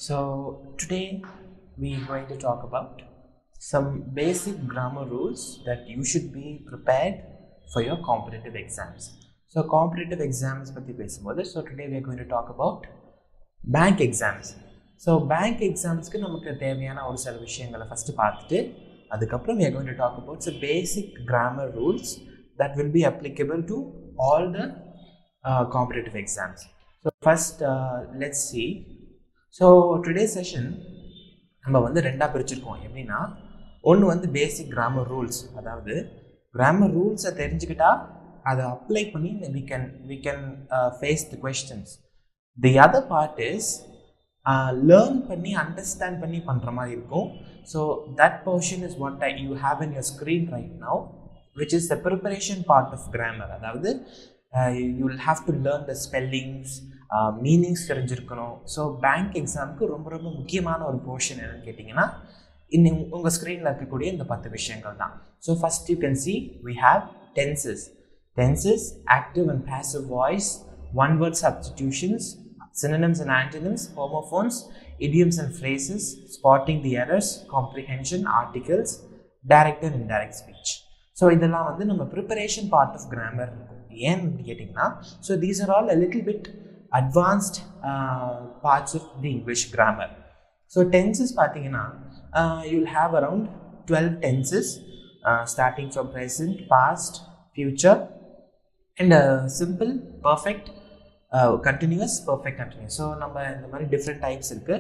So today we are going to talk about some basic grammar rules that you should be prepared for your competitive exams. So competitive exams பத்தி பேசும்போது so today we are going to talk about bank exams. So bank examsக்கு நமக்கு தேவையான ஒரு சில விஷயங்களை first பார்த்துட்டு அதுக்கப்புறம் we are going to talk about some basic grammar rules that will be applicable to all the competitive exams. So first let's see. So today session நம்ம வந்து ரெண்டாக பிரிச்சுருக்கோம். எப்படின்னா ஒன்று வந்து பேசிக் கிராமர் ரூல்ஸ், அதாவது கிராமர் ரூல்ஸை தெரிஞ்சுக்கிட்டா அதை அப்ளை பண்ணி we can face the questions. The other part is learn பண்ணி அண்டர்ஸ்டாண்ட் பண்ணி பண்ணுற மாதிரி இருக்கும். So that portion is what you have in your screen right now, which is the preparation part of grammar. அதாவது you will have to learn the spellings, meanings தெரிஞ்சிருக்கணும். So bank எக்ஸாமுக்கு ரொம்ப ரொம்ப முக்கியமான ஒரு போர்ஷன் என்னன்னு கேட்டிங்கன்னா இன்னும் உங்கள் ஸ்க்ரீனில் இருக்கக்கூடிய இந்த 10 விஷயங்கள் தான். So first you can see we have tenses, active and passive voice, one word substitutions, synonyms and antonyms, homophones, idioms and phrases, spotting the errors, comprehension, articles, direct and indirect speech. So இதெல்லாம் வந்து நம்ம preparation part of grammar இருக்கும். ஏன் கேட்டிங்கன்னா so these are all a little bit advanced parts of the English grammar. So tenses பார்த்தீங்கன்னா you'll have around 12 tenses starting from present, past, future and simple, perfect, continuous, perfect continuous. So நம்ம இந்த மாதிரி different types இருக்கு.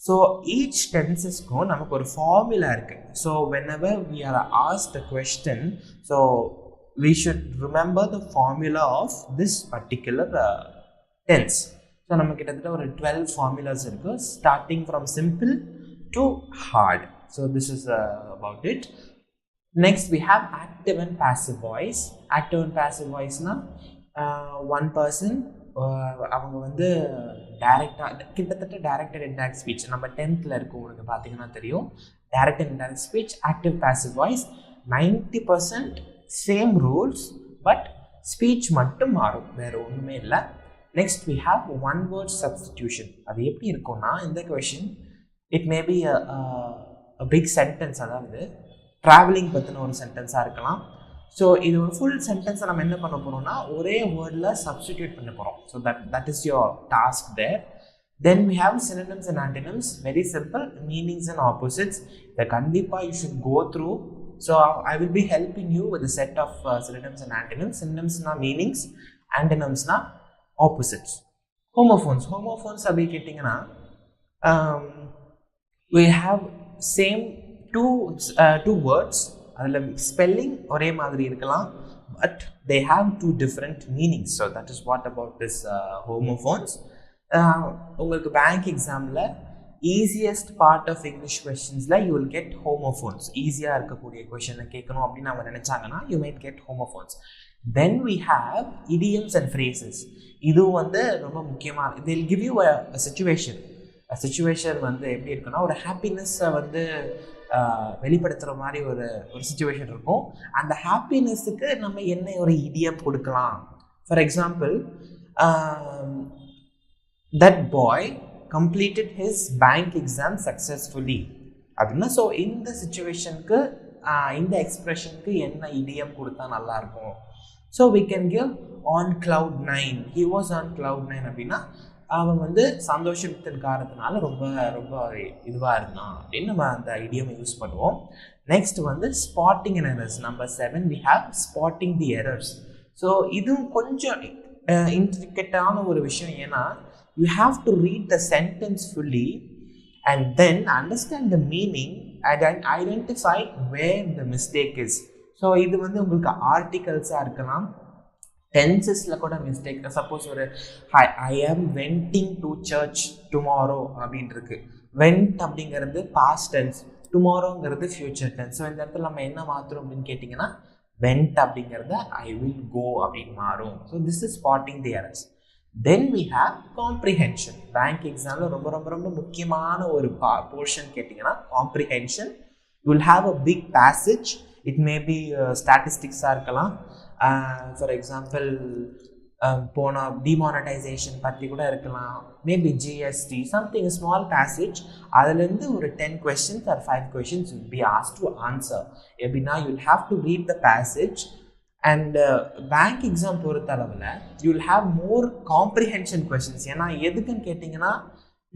So each tensesக்கும் நமக்கு ஒரு formula இருக்கு. So whenever we are asked a question, so we should remember the formula of this particular tense. So நம்ம கிட்டத்தட்ட ஒரு 12 formulas இருக்கு, starting from simple to hard. So this is about it. Next we have active and passive voice. Active and passive voice-னா one person அவங்க வந்து டைரக்டாக கிட்டத்தட்ட direct and indirect speech நம்ம 10th இருக்கும். உங்களுக்கு பார்த்தீங்கன்னா தெரியும் direct and indirect speech, active passive voice 90% same rules, but speech மட்டும் மாறும், வேறு ஒன்றுமே இல்லை. Next we have one word substitution. அது எப்படி இருக்கும்னா இந்த question it may be a big sentence, அதாவது ட்ராவலிங் பற்றின ஒரு சென்டென்ஸாக இருக்கலாம். ஸோ இது ஒரு ஃபுல் சென்டென்ஸை நம்ம என்ன பண்ண போகிறோம்னா ஒரே வேர்டில் சப்ஸ்டிடியூட் பண்ண போகிறோம். So that is your task there. Then we have synonyms and antonyms. Very simple, meanings and opposites. இதை கண்டிப்பாக you should go through. So I will be helping you with a set of synonyms and antonyms. Synonyms-னா meanings, antonyms-னா opposites. Homophones அப்படி கேட்டிங்கன்னா we have same two words, அதில் spelling ஒரே மாதிரி இருக்கலாம், but they have two different meanings. So that is what about this homophones. உங்களுக்கு bank எக்ஸாமில் easiest part of English கொஸ்டின்ஸில் you will get homophones. ஈஸியாக இருக்கக்கூடிய கொஷனை கேட்கணும் அப்படின்னு அவங்க நினச்சாங்கன்னா you might get homophones. Then we have idioms and phrases. இதுவும் வந்து ரொம்ப முக்கியமான, they'll give you a situation. வந்து எப்படி இருக்குன்னா ஒரு ஹாப்பினஸ்ஸை வந்து வெளிப்படுத்துகிற மாதிரி ஒரு சுச்சுவேஷன் இருக்கும். அந்த ஹாப்பினஸுக்கு நம்ம என்ன ஒரு இடியம் கொடுக்கலாம். For example, that boy completed his bank exam successfully அப்படின்னா ஸோ இந்த சுச்சுவேஷனுக்கு இந்த எக்ஸ்பிரஷனுக்கு என்ன இடியம் கொடுத்தா நல்லாயிருக்கும். So we can give on cloud 9. he was on cloud 9 அப்படின்னா அவன் வந்து சந்தோஷத்தின் காரணத்தினால ரொம்ப ரொம்ப இதுவாக இருந்தான் அப்படின்னு நம்ம அந்த இடியம் யூஸ் பண்ணுவோம். நெக்ஸ்ட் வந்து spotting and errors. Number 7 we have spotting the errors. So இதுவும் கொஞ்சம் இன்ட்ரிகேட்டான ஒரு விஷயம். ஏன்னா you have to read the sentence fully and then understand the meaning and identify where the mistake is. So இது வந்து உங்களுக்கு ஆர்டிகல்ஸாக இருக்கலாம், டென்சஸில் கூட மிஸ்டேக். சப்போஸ் ஒரு ஐ ஆம் வென்டிங் டு சர்ச் டுமாரோ அப்படின்னு இருக்கு. வென்ட் அப்படிங்கிறது பாஸ்ட் டென்ஸ், டுமாரோங்கிறது ஃபியூச்சர் டென்ஸ். ஸோ இந்த இடத்துல நம்ம என்ன மாற்றுறோம் அப்படின்னு கேட்டிங்கன்னா வென்ட் அப்படிங்கிறத ஐ வில் கோ அப்படின்னு மாறும். So this is spotting the errors. Then we have comprehension. Bank எக்ஸாமில் ரொம்ப ரொம்ப ரொம்ப முக்கியமான ஒரு போர்ஷன் கேட்டிங்கன்னா comprehension. You will have a big passage. It may be statistics இருக்கலாம். For example, போன demonetization பற்றி கூட இருக்கலாம், maybe GST, something small passage. அதுலேருந்து ஒரு 10 questions or 5 questions will be asked to answer. எப்படின்னா you'll have to read the passage. And bank exam பொறுத்தளவில் you'll have more comprehension questions. ஏன்னா எதுக்குன்னு கேட்டிங்கன்னா,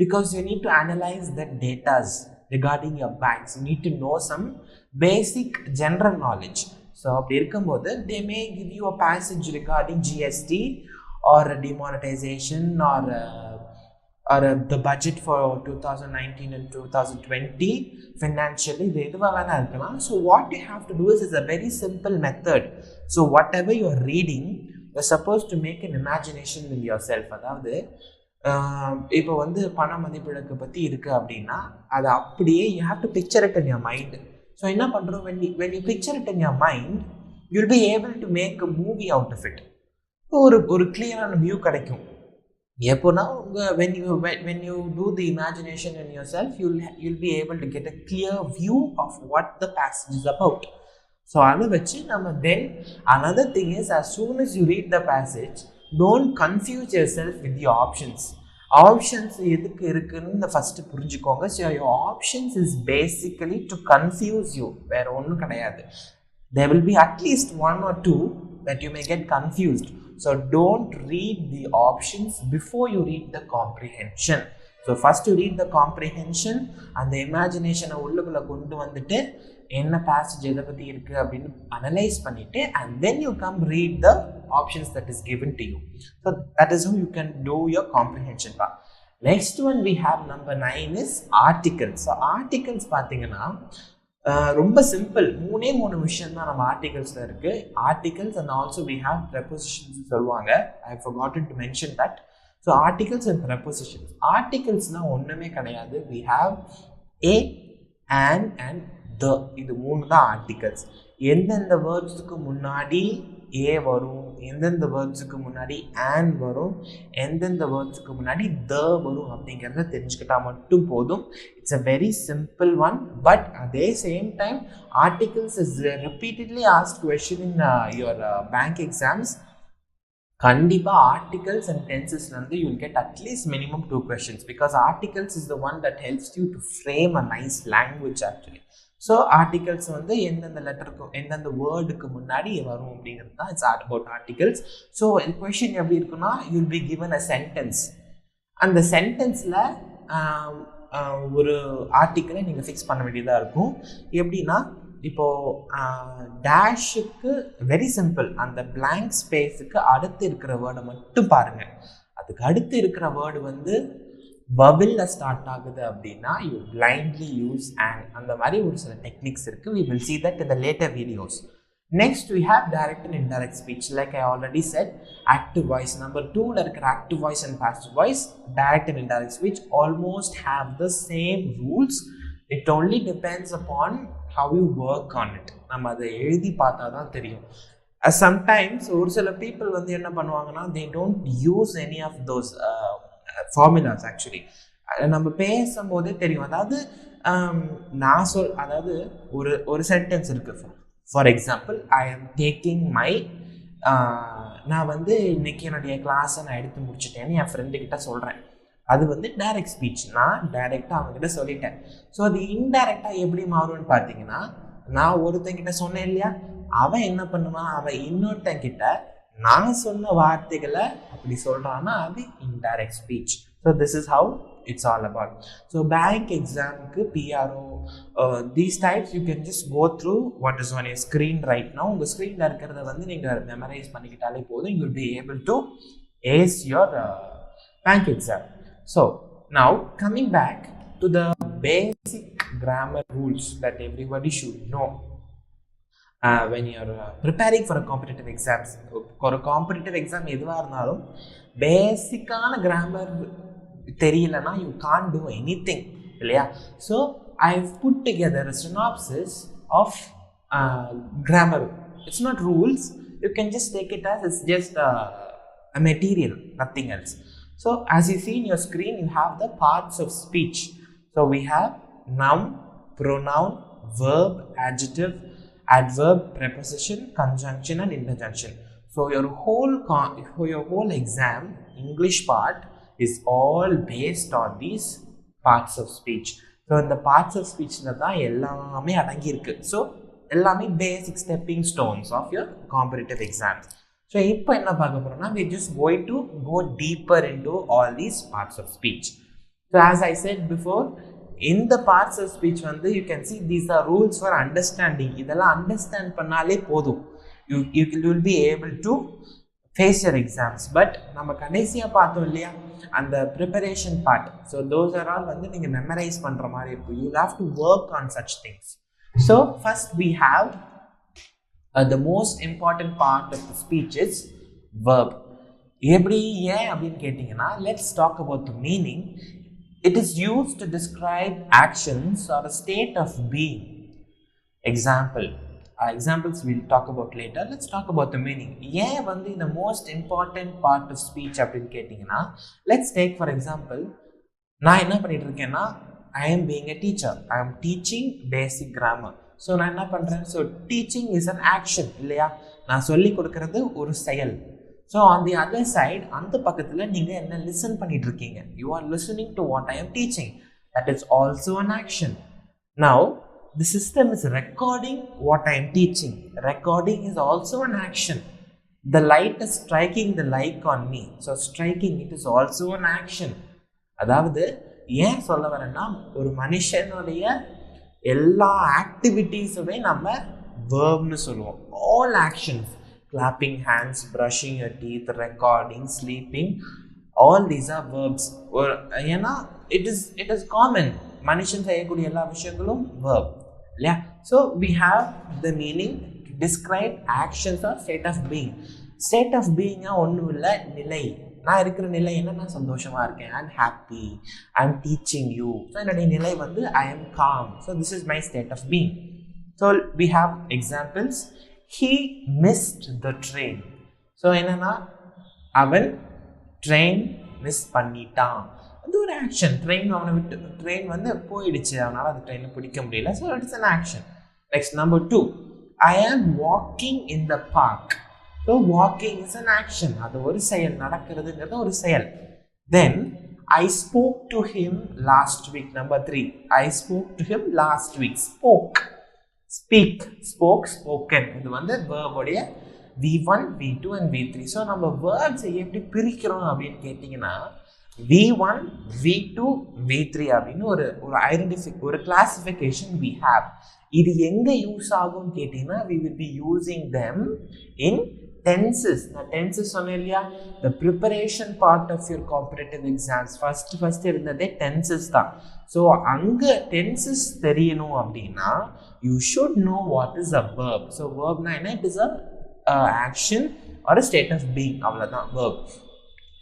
because you need to analyze the datas regarding your banks. You need to know some basic general knowledge. So அப்படி இருக்கும்போது they may give you a passage regarding GST or demonetization or the budget for 2019 and 2020 financially. இது எதுவாக வேணா இருக்கலாம். So what you have to do is a very simple method. So whatever you are reading, you're supposed to make an imagination in yourself. அதாவது இப்போ வந்து பண மதிப்பிழக்கு பற்றி இருக்குது அப்படின்னா அதை அப்படியே you have to picture it in your mind. So என்ன பண்ணுறோம், when you picture it in your mind, you'll be able to make a movie out of it. ஒரு கிளியரான வியூ கிடைக்கும். எப்போனா when you do the imagination in yourself, you'll be able to get a clear view of what the passage is about. So அதை வச்சு நம்ம then another thing is, as soon as you read the passage, don't confuse yourself with the options. Options எதுக்கு இருக்குன்னு first புரிஞ்சுக்கோங்க. So your options is basically to confuse you. வேற ஒன்றும் கிடையாது. There will be at least 1 or 2 that you may get confused. So don't read the options before you read the comprehension. So first you read the comprehension and the imagination உள்ளுக்குள்ள கொண்டு வந்துட்டு என்ன passage எதை பற்றி இருக்குது அப்படின்னு analyse பண்ணிவிட்டு and then you come read the options that is given to you. So that is how you can do your comprehension part. Next one we have number 9 is articles. So articles பார்த்தீங்கன்னா ரொம்ப simple, 3 விஷயம் தான் நம்ம ஆர்டிகல்ஸில் இருக்குது. Articles and also we have prepositions சொல்லுவாங்க. I have forgotten to mention that. So articles and prepositions. ஆர்டிகல்ஸ்னால் ஒன்றுமே கிடையாது. We have a, and the. இது 3 தான் ஆர்டிகல்ஸ். எந்தெந்த வேர்ட்ஸுக்கு முன்னாடி ஏ வரும், எந்தெந்த வேர்ட்ஸுக்கு முன்னாடி ஆன் வரும், எந்தெந்த வேர்ட்ஸுக்கு முன்னாடி த வரும் அப்படிங்கிறத தெரிஞ்சுக்கிட்டா மட்டும் போதும். It's a very simple one. But அதே same time articles is repeatedly asked question in your bank exams. கண்டிப்பாக ஆர்டிகல்ஸ் அண்ட் டென்சஸ்லேருந்து you will get at least minimum 2 questions, because articles is the one that helps you to frame a nice language actually. So articles வந்து எந்தெந்த லெட்டருக்கும் எந்தெந்த வேர்டுக்கு முன்னாடி வரும் அப்படிங்கிறது தான் இட்ஸ் அபவுட் ஆர்டிகல்ஸ். ஸோ இந்த கொஷின் எப்படி இருக்குன்னா, you will be given a sentence. அந்த சென்டென்ஸில் ஒரு ஆர்டிக்கிளை நீங்கள் ஃபிக்ஸ் பண்ண வேண்டியதாக இருக்கும். எப்படின்னா, இப்போது டேஷுக்கு வெரி சிம்பிள், அந்த பிளாங்க் ஸ்பேஸுக்கு அடுத்து இருக்கிற வேர்டை மட்டும் பாருங்கள். அதுக்கு அடுத்து இருக்கிற வேர்டு வந்து வவில்ல ஸ்டார்ட் ஆகுது அப்படின்னா யூ பிளைண்ட்லி யூஸ் அண்ட் அந்த மாதிரி ஒரு சில டெக்னிக்ஸ் இருக்குது. We will see that in the later videos. Next we have direct and indirect speech. Like I already said, active voice. Number 2ல இருக்கிற active voice and passive voice, direct and indirect speech almost have the same rules. It only depends upon how you work on it. நம்ம அதை எழுதி பார்த்தா தான் தெரியும். Sometimes ஒரு சில people வந்து என்ன பண்ணுவாங்கன்னா, they don't use any of those formulas actually. நம்ம பேசும்போதே தெரியும். அதாவது அதாவது ஒரு சென்டென்ஸ் இருக்குது. ஃபார் எக்ஸாம்பிள், ஐ ஆம் டேக்கிங் மை, நான் வந்து இன்னைக்கு என்னுடைய கிளாஸை நான் எடுத்து முடிச்சுட்டேன்னு என் ஃப்ரெண்டுக்கிட்ட சொல்கிறேன். அது வந்து டைரக்ட் ஸ்பீச். நான் டைரெக்டாக அவங்ககிட்ட சொல்லிட்டேன். ஸோ அது இன்டைரக்டாக எப்படி மாறும்னு பார்த்தீங்கன்னா, நான் ஒருத்தங்கிட்ட சொன்னேன் இல்லையா, அவன் என்ன பண்ணுவான், அவன் இன்னொருத்தங்கிட்ட நான் சொன்ன வார்த்தைகளை அப்படி சொல்கிறான்னா அது indirect speech. So this is how it's all about. So bank எக்ஸாமுக்கு PRO these types you can just go through what is on your screen right now. உங்கள் ஸ்க்ரீனில் இருக்கிறத வந்து நீங்கள் மெமரைஸ் பண்ணிக்கிட்டாலே போதும். You will be able to ace your bank exam. So now coming back to the basic grammar rules that everybody should know. when you are preparing for a competitive exams, ஒரு competitive exam எதுவாக இருந்தாலும் பேசிக்கான grammar தெரியலனா you can't do எனி திங் இல்லையா. So I have put together a synopsis of grammar. It's not rules, you can just take it as it's just a material, nothing else. So as you see in your screen, you have the parts of speech. So we have noun, pronoun, verb, adjective, adverb, preposition, conjunction and interjunction. So your whole exam English part is all based on these parts of speech. So in the parts of speech la da ellame adangi irukku. So ellame basic stepping stones of your competitive exams. So இப்போ என்ன பார்க்க போறோம்னா we just going to go deeper into all these parts of speech. So as I said before, in the parts of speech வந்து you can see these are rules for understanding. இதெல்லாம் understand பண்ணாலே போதும், you will be able to face your exams. But நம்ம கடைசியா பார்த்தோம் இல்லையா அந்த preparation part, so those are all வந்து நீங்க memorize பண்ற மாதிரி இருக்கும். You will have to work on such things. So first we have the most important part of the speech is verb. எப்படி ஏன் அப்படின்னு கேட்டிங்கன்னா, let's talk about the meaning. It is used to describe actions or a state of being. Examples we'll talk about later. Let's talk about the meaning. ஏன் வந்து the most important part of speech அப்படின்னு கேட்டிங்கன்னா, let's take for example, நான் என்ன பண்ணிட்டு இருக்கேன்னா, I am being a teacher. I am teaching basic grammar. So நான் என்ன பண்ணுறேன், so teaching is an action இல்லையா, நான் சொல்லி கொடுக்கறது ஒரு செயல். So on the other side அந்த பக்கத்தில் நீங்கள் என்ன லிசன் பண்ணிட்டு இருக்கீங்க, you are listening to what I am teaching, that is also an action. Now the system is recording what I am teaching, recording is also an action. The light is striking the like on me, so striking it is also an action. அதாவது ஏன் சொல்ல வரேன்னா, ஒரு மனுஷனுடைய எல்லா ஆக்டிவிட்டீஸுமே நம்ம வேர்ப்னு சொல்லுவோம். All actions, clapping hands, brushing your teeth, recording, sleeping, all these are verbs. ஏன்னா இட் இஸ் காமன், மனுஷன் செய்யக்கூடிய எல்லா விஷயங்களும் வேர்ப் இல்லையா. So we have the meaning to describe actions or state of being. State of பீயிங்காக ஒன்றும் இல்லை, நிலை. நான் இருக்கிற நிலை என்ன, நான் சந்தோஷமாக இருக்கேன், I am happy, I am teaching you. So என்னுடைய நிலை வந்து I am calm. So this is my state of being. So we have examples. He missed the train. So என்னன்னா, அவன் ட்ரெயின் மிஸ் பண்ணிட்டான், அது ஒரு ஆக்ஷன். ட்ரெயின் வந்து போயிடுச்சு, அவனால் அந்த ட்ரெயினை பிடிக்க முடியல. So it's an action. Next number 2, I am walking in the park. So walking is an action, அது ஒரு செயல், நடக்கிறதுங்கிறது ஒரு செயல். Then I spoke to him last week. Number 3, I spoke to him last week. Spoke, speak, spoke, spoken. இது வந்து வேர்புடைய V1, V2 and V3. So நம்ம வேர்ட்ஸை எப்படி பிரிக்கிறோம் அப்படின்னு கேட்டிங்கன்னா, V1, V2, V3 அப்படின்னு ஒரு கிளாசிஃபிகேஷன் we have. இது எங்கே யூஸ் ஆகும்னு கேட்டிங்கன்னா, we will be using them in tenses. நான் டென்சஸ் சொன்னேன் இல்லையா, the preparation part of your competitive exams first இருந்ததே டென்சஸ் தான். ஸோ அங்கே டென்சஸ் தெரியணும் அப்படின்னா you should know what is a verb. So verbனா என்ன, it is a action or a state of being, அவ்வளோதான் verb.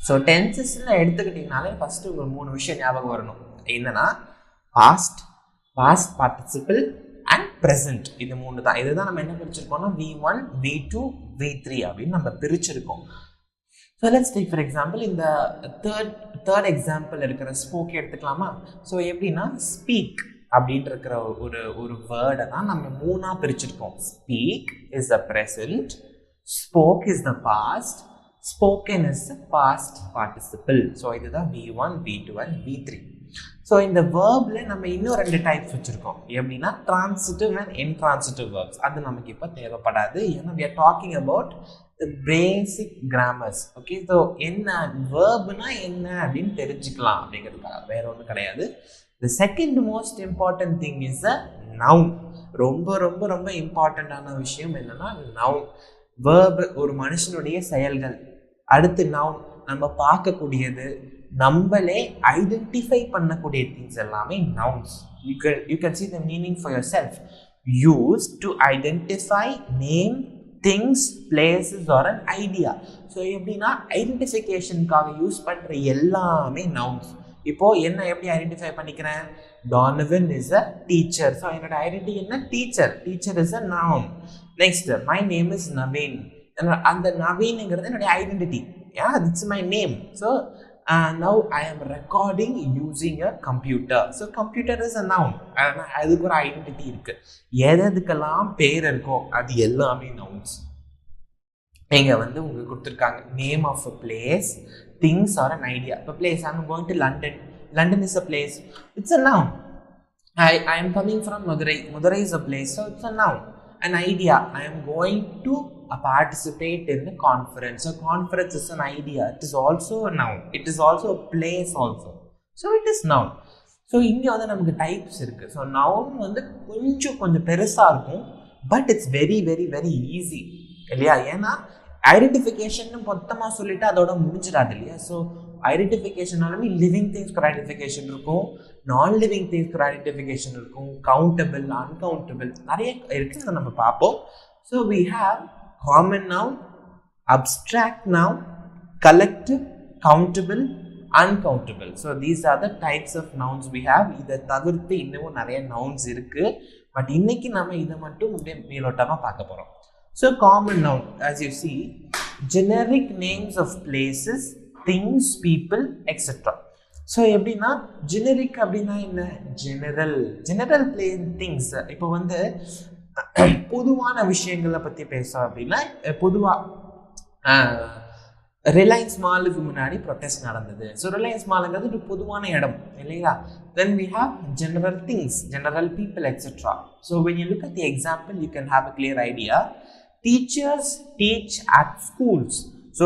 ஸோ டென்சஸ்ன்னு எடுத்துக்கிட்டிங்கனாலே ஃபஸ்ட்டு ஒரு 3 விஷயம் ஞாபகம் வரணும். என்னன்னா, பாஸ்ட் பார்ட்டிசிபிள் அண்ட் ப்ரெசன்ட். இது 3 தான். இதுதான் நம்ம என்ன பிரிச்சிருக்கோம்னா V1, V2, V3 அப்படின்னு நம்ம பிரிச்சிருக்கோம். So let's take for example இந்த தேர்ட் எக்ஸாம்பிள் இருக்கிற ஸ்போக் எடுத்துக்கலாமா. ஸோ எப்படின்னா, ஸ்பீக் அப்படின்னு இருக்கிற ஒரு வேர்டை தான் நம்ம 3ஆக பிரிச்சிருக்கோம். Speak is the present, spoke is the past, spoken is the past participle. So இதுதான் V1, V2 and V3. So இந்த வேர்ப்ல நம்ம இன்னும் 2 டைப்ஸ் வச்சுருக்கோம். எப்படின்னா, ட்ரான்சிட்டிவ் அண்ட் இன்ட்ரான்சிட்டிவ் வேர்ப்ஸ். அது நமக்கு இப்போ தேவைப்படாது, ஏன்னா we are talking about the basic grammars. Okay, so என்ன வேர்ப்னா என்ன அப்படின்னு தெரிஞ்சுக்கலாம் அப்படிங்கிறதுக்காக, வேற ஒன்றும் கிடையாது. The second most important thing is a noun. ரொம்ப ரொம்ப ரொம்ப இம்பார்ட்டண்ட்டான விஷயம் என்னன்னா noun. verb ஒரு மனுஷனுடைய செயல்கள். அடுத்து noun நம்ம பார்க்கக்கூடியது, நம்மளே ஐடென்டிஃபை பண்ணக்கூடிய திங்ஸ் எல்லாமே nouns. You can see the meaning for yourself. Used to identify, name things, places or an idea. So எப்படின்னா, ஐடென்டிஃபிகேஷனுக்காக யூஸ் பண்ணுற எல்லாமே nouns. இப்போ என்ன எப்படி ஐடென்டிஃபை பண்ணிக்கிறேன், Donovan is a teacher. So என்னோட ஐடென்டிட்டி என்ன, teacher. Teacher is a noun. Next, my name is Naveen. அந்த நவீன்ங்கிறது என்னுடைய identity. It's my name. So Now I am recording using a computer. So computer is a noun. அதுக்கு ஒரு identity இருக்கு. எதுக்கெல்லாம் பேர் இருக்கோ அது எல்லாமே nouns. இங்க வந்து உங்களுக்கு கொடுத்துருக்காங்க name of a place, things are an idea. இப்போ place, I am going to London. London is a place. It's a noun. I am coming from Madurai. Madurai is a place, so it's a noun. An idea. I am going to participate in the conference. So conference is an idea. It is also a noun. It is also a place also. So it is noun. So இங்கே வந்து நமக்கு types இருக்குது. So noun வந்து கொஞ்சம் பெருசாக இருக்கும், but it's very very very easy இல்லையா? ஏன்னா ஐடென்டிஃபிகேஷன் மொத்தமாக சொல்லிட்டு அதோட முடிஞ்சிடாது இல்லையா? ஸோ ஐடென்டிஃபிகேஷனாலுமே லிவிங் திங்ஸ்க்கு ஒரு ஐடென்டிஃபிகேஷன் இருக்கும், நான் லிவிங் திங்ஸ்க்கு ஒரு ஐடென்டிஃபிகேஷன் இருக்கும், கவுண்டபிள், அன்கவுண்டபிள் நிறைய இருக்குது. அதை நம்ம பார்ப்போம். So we have common noun, abstract noun, collective, countable, uncountable. So these are the types of nouns we have. இதை தவிர்த்து இன்னமும் நிறைய nouns இருக்கு, பட் இன்னைக்கு நம்ம இதை மட்டும் மேலோட்டமாக பார்க்க போகிறோம். So common noun, as you see, generic names of places, things, people, etc. So எப்படின்னா ஜெனரிக் அப்படின்னா என்ன? General things. இப்போ வந்து பொதுவான விஷயங்களை பற்றி பேசோம் அப்படின்னா, பொதுவாக ரிலையன்ஸ் மாலுக்கு முன்னாடி ப்ரொட்டஸ்ட் நடந்தது. ஸோ ரிலையன்ஸ் மாலுங்கிறது ஒரு பொதுவான இடம் இல்லைங்களா? Then we have general things, general people, etcetera. So when you look at the example you can have a clear idea. Teachers teach at schools. So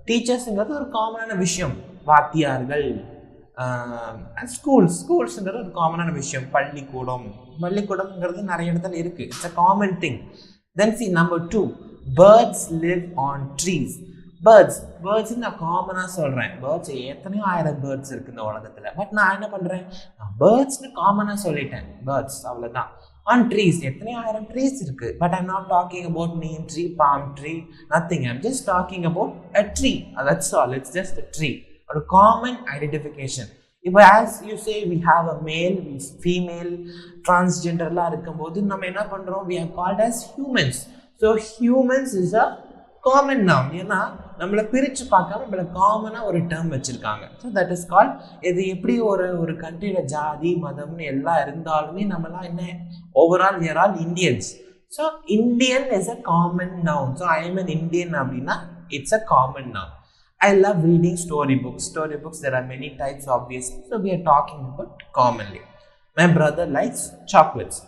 டீச்சர்ஸுங்கிறது ஒரு காமனான விஷயம். வாத்தியார்கள், ஸ்கூல்ஸுங்கிறது ஒரு காமனான விஷயம். பள்ளிக்கூடம்ங்கிறது நிறைய இடத்துல இருக்குது. It's a common thing. Then see number 2, birds live on trees. Birds நான் காமனாக சொல்கிறேன். பேர்ட்ஸ் எத்தனையோ ஆயிரம் பேர்ட்ஸ் இருக்குது இந்த உலகத்தில். பட் நான் என்ன பண்ணுறேன், நான் பேர்ட்ஸ்னு காமனாக சொல்லிட்டேன். பேர்ட்ஸ் அவ்வளோதான். ஆன் ட்ரீஸ் எத்தனையோ ஆயிரம் ட்ரீஸ் இருக்குது. But I'm not talking about neem tree, palm tree, nothing. I'm just talking about a tree. That's all. It's just a tree. ஒரு காமன் ஐடென்டிஃபிகேஷன். இப்போ as you say we have a male, female, டிரான்ஸ்ஜெண்டர்லாம் இருக்கும்போது நம்ம என்ன பண்ணுறோம், we are called as humans. So humans is a common noun. ஏன்னா நம்மளை பிரித்து பார்க்காம நம்மளை காமனாக ஒரு டேர்ம் வச்சுருக்காங்க. So that is called. இது எப்படி ஒரு கண்ட்ரியில் ஜாதி மதம்னு எல்லாம் இருந்தாலுமே நம்மளாம் என்ன, overall we are all Indians. So Indian is a common noun. So I am an Indian அப்படின்னா it's a common noun. I love reading storybooks. There are many types obviously. So we are talking about commonly. My brother likes chocolates.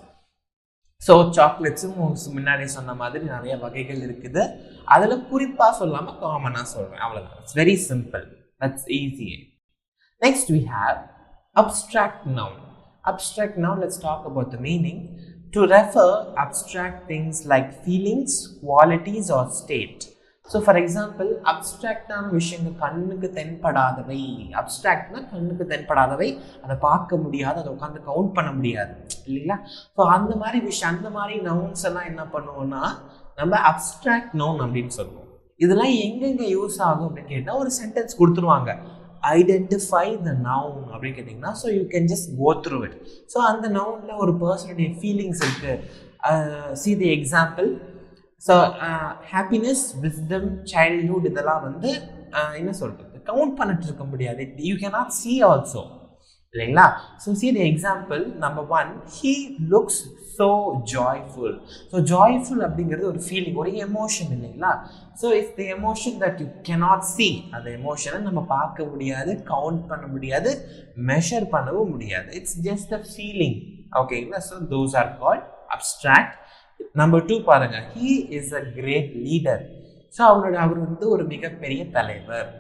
So சாக்லேட்ஸும் முன்னாடி சொன்ன மாதிரி நிறைய வகைகள் இருக்குது. அதில் குறிப்பாக சொல்லாமல் காமனாக சொல்கிறேன், அவ்வளோதான். It's very simple. That's easy. Next we have abstract noun. Abstract noun, let's talk about the meaning. To refer abstract things like feelings, qualities or state. So for example, abstractaன விஷயங்கள் கண்ணுக்கு தென்படாதவை. அப்ட்ராக்ட்னா கண்ணுக்கு தென்படாதவை, அதை பார்க்க முடியாது, அதை உட்காந்து கவுண்ட் பண்ண முடியாது இல்லைங்களா? ஸோ அந்த மாதிரி விஷயம், அந்த மாதிரி நவுன்ஸ் எல்லாம் என்ன பண்ணுவோம்னா நம்ம அப்ட்ராக்ட் நவுன் அப்படின்னு சொல்லுவோம். இதெல்லாம் எங்கெங்கே யூஸ் ஆகும் அப்படின்னு கேட்டால் ஒரு சென்டென்ஸ் கொடுத்துருவாங்க. ஐடென்டிஃபை த நவுன் அப்படின்னு கேட்டிங்கன்னா, so you can just go through it. So அந்த நவுனில் ஒரு பர்சனுடைய ஃபீலிங்ஸ் இருக்குது. see the example. So happiness, wisdom, childhood இதெல்லாம் வந்து என்ன சொல்கிறது, கவுண்ட் பண்ணிட்டு இருக்க முடியாது. யூ கேனாட் see ஆல்சோ இல்லைங்களா? So see the example. number 1, he looks so joyful. So joyful அப்படிங்கிறது ஒரு ஃபீலிங், ஒரு எமோஷன் இல்லைங்களா? So it's the emotion that you cannot see. அந்த எமோஷனை நம்ம பார்க்க முடியாது, கவுண்ட் பண்ண முடியாது, மெஷர் பண்ணவும் முடியாது. It's just a feeling. ஓகேங்களா? So those are called abstract. Number 2 பாருங்க, he is a great leader. ஸோ அவர் வந்து ஒரு மிகப்பெரிய தலைவர்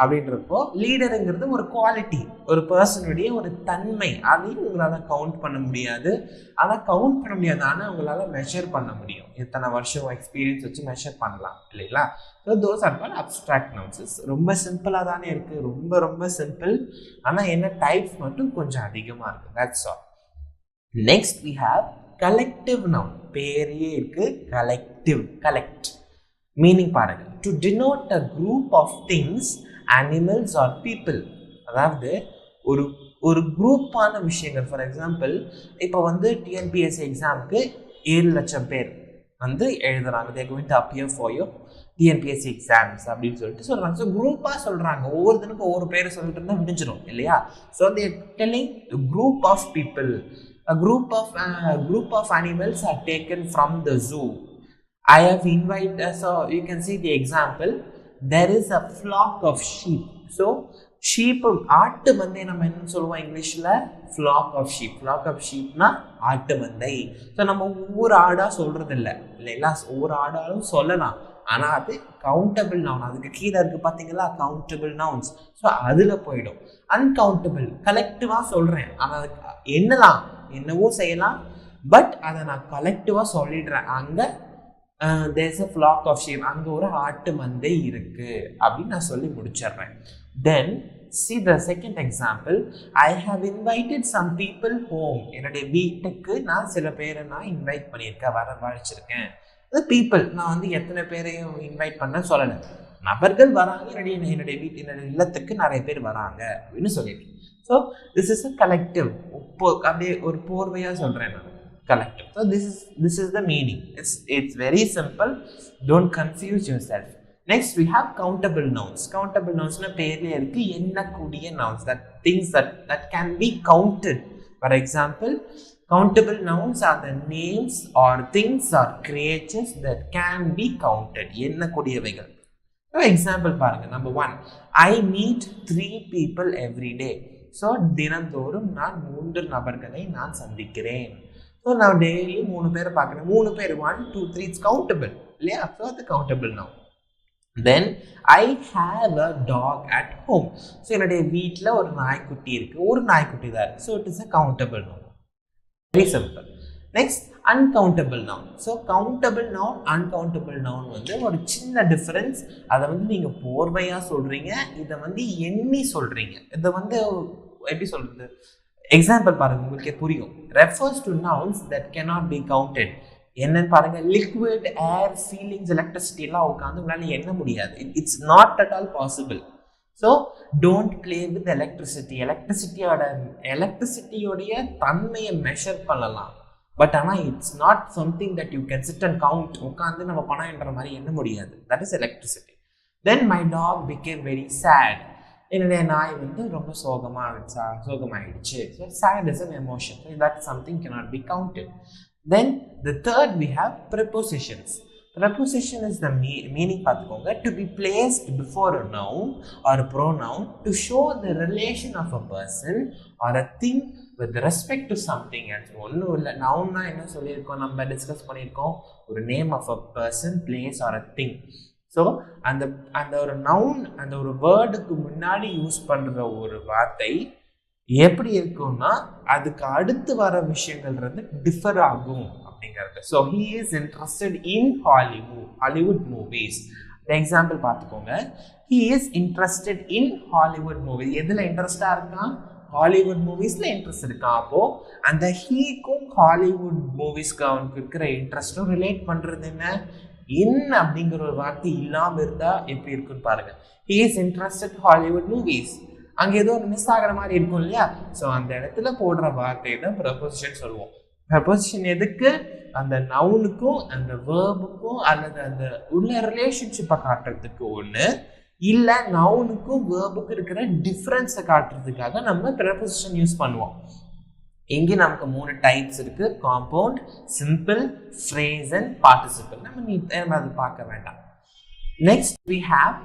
அப்படின்றப்போ, லீடருங்கிறது ஒரு குவாலிட்டி, ஒரு பர்சனுடைய ஒரு தன்மை. அதையும் உங்களால் கவுண்ட் பண்ண முடியாது. ஆனால் கவுண்ட் பண்ண முடியாது, ஆனால் உங்களால் மெஷர் பண்ண முடியும். எத்தனை வருஷம் எக்ஸ்பீரியன்ஸ் வச்சு மெஷர் பண்ணலாம் இல்லைங்களா? So those are called abstract nouns. ரொம்ப சிம்பிளாக தானே இருக்குது, ரொம்ப ரொம்ப சிம்பிள். ஆனால் என்ன டைப்ஸ் மட்டும் கொஞ்சம் அதிகமாக இருக்குது. That's all. Next we have collective noun. பேரே இருக்கு, கலெக்டிவ். கலெக்ட் மீனிங் பாருங்க, to denote a group of things, animals or people. அதாவது ஒரு குரூப்பான விஷயங்கள். ஃபார் எக்ஸாம்பிள், இப்போ வந்து டிஎன்பிஎஸ்சி எக்ஸாமுக்கு 7 லட்சம் பேர் வந்து எழுதுறாங்க. They are going to appear for your TNPSC exams அப்படின்னு சொல்லிட்டு சொல்கிறாங்க. ஸோ குரூப்பாக சொல்கிறாங்க, ஒவ்வொருத்தனுக்கும் ஒவ்வொரு பேர் சொல்லிட்டு இருந்தால் விடிஞ்சிடும் இல்லையா. So they are telling a group of people, a group of animals are taken from the zoo. I have invited, so you can see the example. There is a flock of sheep. So sheep, ஆட்டு மந்தை நம்ம என்ன சொல்லுவோம் இங்கிலீஷில்? flock of sheep. flock of sheepனா ஆட்டு மந்தை. So நம்ம ஒவ்வொரு ஆடாக சொல்கிறது இல்லைங்களா, ஒவ்வொரு ஆடாலும் சொல்லலாம், ஆனால் அது கவுண்டபிள் நவுன். அதுக்கு கீழே இருக்குது பார்த்தீங்களா, கவுண்டபிள் நவுன்ஸ். ஸோ அதில் போயிடும். அன்கவுண்டபிள் கலெக்டிவாக சொல்கிறேன், ஆனால் அதுக்கு என்னவோ செய்யலாம், பட் அதை நான் கலெக்டிவாக சொல்லிடுறேன். அங்கே there's a flock of sheep, அங்கே ஒரு ஆட்டு மந்தை இருக்கு அப்படின்னு நான் சொல்லி முடிச்சிடுறேன். Then see the second example. I have invited some people home. என்னுடைய வீட்டுக்கு நான் சில பேரை நான் இன்வைட் பண்ணியிருக்கேன், வரவழைச்சிருக்கேன். அந்த பீப்புள் நான் வந்து எத்தனை பேரையும் இன்வைட் பண்ண சொல்லலை, நபர்கள் வராங்க, என்னுடைய இல்லத்துக்கு நிறைய பேர் வராங்க அப்படின்னு சொல்லியிருக்கேன். So this is a collective. அப்படியே ஒரு போர்வையாக சொல்கிறேன் நான், collective. So this is the meaning. It's very simple. Don't confuse yourself. Next we have countable nouns. Countable nouns na பேர்ல இருக்கு எண்ணக்கூடிய nouns, that things that can be counted. For example, countable nouns are the names or things or creatures that can be counted. எண்ணக்கூடியவைகள். For example பாருங்க, number 1, I meet 3 people every day. So தினந்தோறும் நான் 3 நபர்களை நான் சந்திக்கிறேன். So நான் daily 3 பேரை பார்க்குறேன். 3 பேர் 1 2 3 இட்ஸ் கவுண்டபிள் இல்லையா. ஸோ அது countable noun. Then I have a dog at home. So என்னுடைய வீட்டில் ஒரு நாய்க்குட்டி இருக்குது, ஒரு நாய்க்குட்டி தான் இருக்குது. So it is a countable noun. Very simple. Next uncountable noun. So countable noun uncountable noun வந்து ஒரு சின்ன டிஃப்ரென்ஸ். அதை வந்து நீங்கள் போர்வையாக சொல்கிறீங்க, இதை வந்து எண்ணி சொல்கிறீங்க. இதை வந்து எப்படி சொல்கிறது, எக்ஸாம்பிள் பாருங்க, உங்களுக்கே புரியும். Refers to nouns that cannot be counted. என்னன்னு பாருங்க, லிக்விட், ஏர், ஃபீலிங்ஸ், எலக்ட்ரிசிட்டி எல்லாம் உட்காந்து உங்களால் எண்ண முடியாது. It's not at all possible. So don't play with எலக்ட்ரிசிட்டியோடைய தன்மையை மெஷர் பண்ணலாம், பட் ஆனால் it's not something that you can sit and count. உட்காந்து நம்ம பணம் என்ற மாதிரி எண்ண முடியாது. That is electricity. Then my dog became very sad. என்னுடைய நாய் வந்து ரொம்ப சோகமாயிடுச்சு. So sad is an emotion. That something cannot be counted. Then the third we have prepositions. Preposition is the meaning பார்த்துக்கோங்க. To be placed before a noun or a pronoun to show the relation of a person or a thing with respect to something else. ஒன்றும் இல்லை, நவுன்னா என்ன சொல்லியிருக்கோம், நம்ம discuss பண்ணியிருக்கோம், ஒரு name of a person, place or a thing. So அந்த ஒரு noun, அந்த ஒரு வேர்டுக்கு முன்னாடி யூஸ் பண்ணுற ஒரு வார்த்தை எப்படி இருக்கும்னா அதுக்கு அடுத்து வர விஷயங்கள் வந்து டிஃபர் ஆகும் அப்படிங்கிறது. So he is interested in Hollywood movies. Example பார்த்துக்கோங்க, he is interested in Hollywood movies. எதில் இன்ட்ரெஸ்டாக இருக்கான், ஹாலிவுட் மூவிஸில் இன்ட்ரெஸ்ட் இருக்கான். அப்போது அந்த ஹீக்கும் ஹாலிவுட் மூவிஸ்க்கு அவனுக்கு இருக்கிற இன்ட்ரெஸ்ட்டும் ரிலேட் பண்ணுறது என்ன, இன் அப்படிங்கிற ஒரு வார்த்தை இல்லாமல் இருந்தால் எப்படி இருக்குன்னு பாருங்க. He is interested Hollywood movies. அங்கே ஏதோ ஒன்று மிஸ் ஆகிற மாதிரி இருக்கும் இல்லையா. ஸோ அந்த இடத்துல போடுற வார்த்தை தான் ப்ரப்போசிஷன் சொல்லுவோம். ப்ரப்போசிஷன் எதுக்கு, அந்த நவுனுக்கும் அந்த வேர்புக்கும் அல்லது அந்த உள்ள ரிலேஷன்ஷிப்பை காட்டுறதுக்கு ஒன்று, இல்லை நவுனுக்கும் வேர்புக்கும் இருக்கிற டிஃப்ரென்ஸை காட்டுறதுக்காக நம்ம ப்ரப்போசிஷன் யூஸ் பண்ணுவோம். இங்கே நமக்கு 3 டைப்ஸ் இருக்கு, compound, simple, phrase and participle. நம்ம அது பார்க்க வேண்டாம். Next we have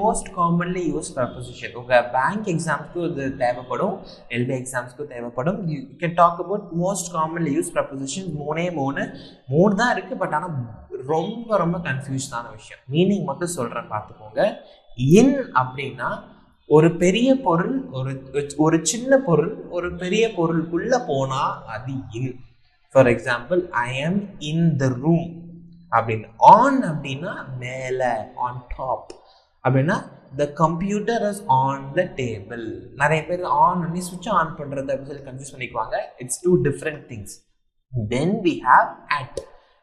most commonly use preposition. உங்கள் பேங்க் எக்ஸாம்ஸ்க்கு இது தேவைப்படும், எல்பி எக்ஸாம்ஸ்க்கு தேவைப்படும். You can talk about most commonly use preposition. மூணு தான் இருக்குது, பட் ஆனால் ரொம்ப கன்ஃபியூஸ்டான விஷயம். மீனிங் மட்டும் சொல்கிறேன் பார்த்துக்கோங்க. இன் அப்படின்னா ஒரு பெரிய பொருள், ஒரு சின்ன பொருள் ஒரு பெரிய பொருளுக்குள்ள போனா அது இன். ஃபார் எக்ஸாம்பிள், ஐ ஆம் இன் த ரூம் அப்படின்னு. ஆன் அப்படின்னா மேலே, ஆன் டாப் அப்படின்னா the computer is on the table. நிறைய பேர் ஆன் பண்ணி சுவிட்ச் ஆன் பண்ணுறது அப்படின்னு சொல்லி கன்ஃபியூஸ் பண்ணிக்குவாங்க. It's 2 different things. Then we have at.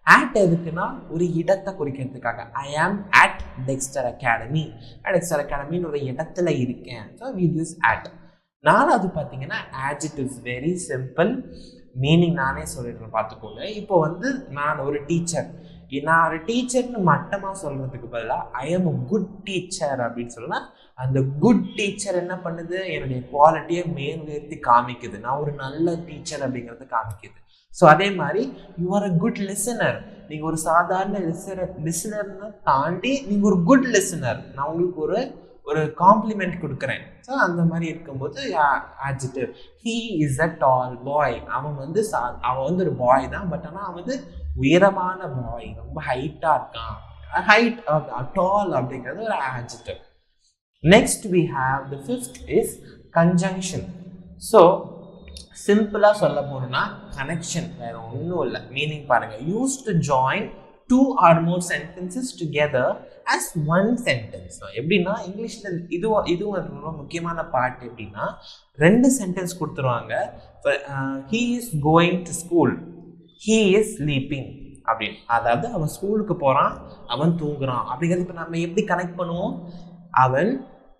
At எதுக்குன்னா ஒரு இடத்தை குறிக்கிறதுக்காக. I am at Dexter academy. Dexter அகாடமின்னு ஒரு இடத்துல இருக்கேன். So we use at. நாலாவது பார்த்தீங்கன்னா ஆட்ஜெக்டிவ்ஸ். Very simple. மீனிங் நானே சொல்லிடுறேன் பார்த்துக்கோங்க. இப்போ வந்து நான் ஒரு டீச்சர், நான் ஒரு டீச்சர்னு மட்டமாக சொல்கிறதுக்கு பதிலாக I am a good teacher அப்படின்னு சொல்லலாம். அந்த குட் டீச்சர் என்ன பண்ணுது, என்னுடைய குவாலிட்டியை மேல் உயர்த்தி காமிக்குது. நான் ஒரு நல்ல டீச்சர் அப்படிங்கிறது காமிக்குது. ஸோ அதே மாதிரி you are a good listener. நீங்கள் ஒரு சாதாரண லிசனர்னு தாண்டி நீங்கள் ஒரு குட் லிசனர். நான் உங்களுக்கு ஒரு காம்ப்ளிமெண்ட் கொடுக்குறேன். ஸோ அந்த மாதிரி இருக்கும்போது ஆட்ஜெக்டிவ். ஹீ இஸ் அ டால் பாய். அவன் வந்து ஒரு பாய் தான், பட் ஆனால் அவன் வந்து உயரமான பாய், ரொம்ப ஹைட்டாக இருக்கான். ஹைட் டால் அப்படிங்கிறது ஒரு adjective. Next we have the fifth is conjunction. So சிம்பிளாக சொல்ல போனோம்னா கனெக்ஷன், வேற ஒன்றும் இல்லை. மீனிங் பாருங்க, use to join 2 or more sentences together as one sentence. எப்படின்னா இங்கிலீஷில் இதுவும் ரொம்ப முக்கியமான பார்ட். எப்படின்னா 2 சென்டென்ஸ் கொடுத்துருவாங்க. he is going to school, he is sleeping அப்படின்னு. அதாவது அவன் ஸ்கூலுக்கு போகிறான், அவன் தூங்குறான் அப்படிங்கிறது. இப்போ நம்ம எப்படி கனெக்ட் பண்ணுவோம், அவன்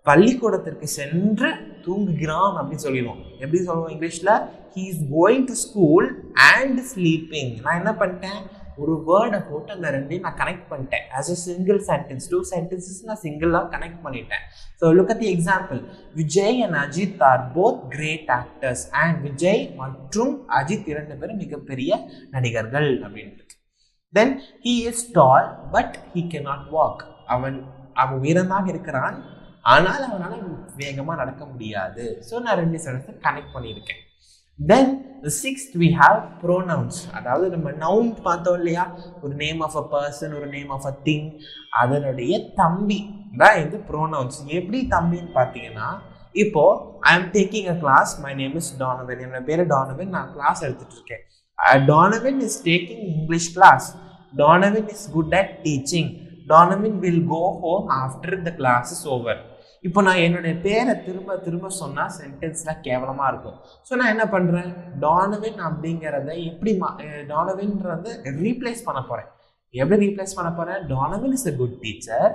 பள்ளிக்கூடத்திற்கு சென்று தூங்குகிறான் அப்படின்னு சொல்லிடுவோம். எப்படி சொல்லுவோம் இங்கிலீஷில், he is going to school and sleeping. நான் என்ன பண்ணிட்டேன், ஒரு வேர்டை போட்டு அந்த ரெண்டையும் நான் கனெக்ட் பண்ணிட்டேன். As a single sentence, 2 sentences நான் சிங்கிளாக கனெக்ட் பண்ணிட்டேன். So look at the example. Vijay and Ajith are both great actors. And Vijay மற்றும் அஜித் 2 பேரும் மிகப்பெரிய நடிகர்கள் அப்படின்ட்டு. தென் he is tall but he cannot walk. அவன் உயரமாக இருக்கிறான், ஆனால் அவனால் வேகமாக நடக்க முடியாது. ஸோ நான் 2 சென்டென்ஸை கனெக்ட் பண்ணியிருக்கேன். தென் the sixth we have pronouns. அதாவது நம்ம நவுன் பார்த்தோம் இல்லையா, ஒரு நேம் ஆஃப் அ பர்சன், ஒரு நேம் ஆஃப் அ திங், அதனுடைய தம்பி தான் இந்த ப்ரோனவுன்ஸ். எப்படி தம்பின்னு பார்த்தீங்கன்னா, இப்போ I am taking a class, my name is Donovan. என்னோட பேர் டானவன், நான் கிளாஸ் எடுத்துட்டு இருக்கேன். Donovan is taking English class. Donovan is good at teaching. Donovan will go home after the class is over. இப்போ நான் என்னுடைய பேரை திரும்ப திரும்ப சொன்னால் சென்டென்ஸில் கேவலமாக இருக்கும். ஸோ நான் என்ன பண்ணுறேன், டானவன் அப்படிங்கிறத எப்படி டானவன்றதை ரீப்ளேஸ் பண்ண போகிறேன். எப்படி ரீப்ளேஸ் பண்ண போகிறேன், Donovan is a good teacher,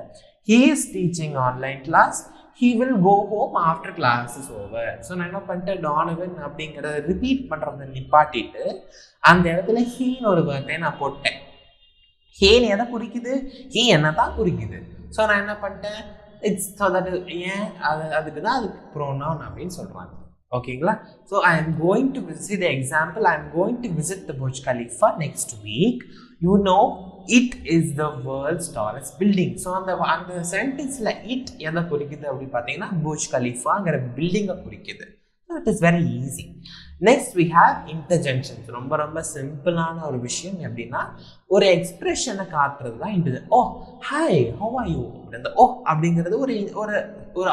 he is teaching online class, he will go home after class is over. So நான் என்ன பண்ணிட்டேன், டானவன் அப்படிங்கிறத ரிப்பீட் பண்ணுறத நிப்பாட்டிட்டு அந்த இடத்துல ஹீன்னு ஒரு வார்த்தையை நான் போட்டேன். ஹேன்னு எதை குறிக்குது, ஹீ என்ன தான் குறிக்குது. ஸோ நான் என்ன பண்ணிட்டேன், இட்ஸ் ஸோ தட் ஏன் அதுக்கு தான் அதுக்கு ப்ரோனவுன் அப்படின்னு சொல்கிறாங்க. ஓகேங்களா. So I am going to visit the example, I am going to visit the Burj Khalifa next week. You know it is the world's tallest building. So அந்த சென்டென்ஸில் it எதை குறிக்குது அப்படின்னு பார்த்தீங்கன்னா புர்ஜ் கலீஃபாங்கிற பில்டிங்கை குறிக்குது. It is very easy. Next we have interjunctions. ரொம்ப ரொம்ப சிம்பிளான ஒரு விஷயம். எப்படின்னா ஒரு எக்ஸ்பிரஷனை காட்டுறது தான் interjection. Oh hi how are you அப்படி ஓ அப்படிங்கிறது ஒரு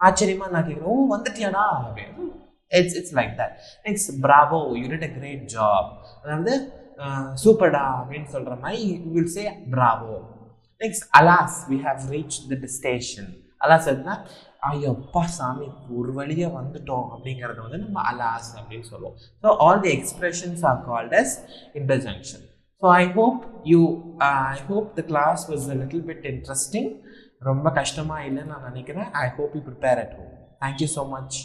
ஆச்சரியமா நான் கேட்குறேன், ஓ வந்துட்டியாடா அப்படின்னு. It's like that. Next bravo, you did a great job. அதாவது சூப்பர்டா அப்படின்னு சொல்ற மாதிரி you will say bravo. Next alas, we have reached the destination. Alas எதுனா ஐயோப்பா சாமி ஒரு வழியாக வந்துட்டோம் அப்படிங்கிறத வந்து நம்ம அலாஸ் அப்படின்னு சொல்லுவோம். So all the expressions are called as interjection. So I hope the class was a little bit interesting. ரொம்ப கஷ்டமாக இல்லைன்னு நான் நினைக்கிறேன். I hope you prepare at home. Thank you so much.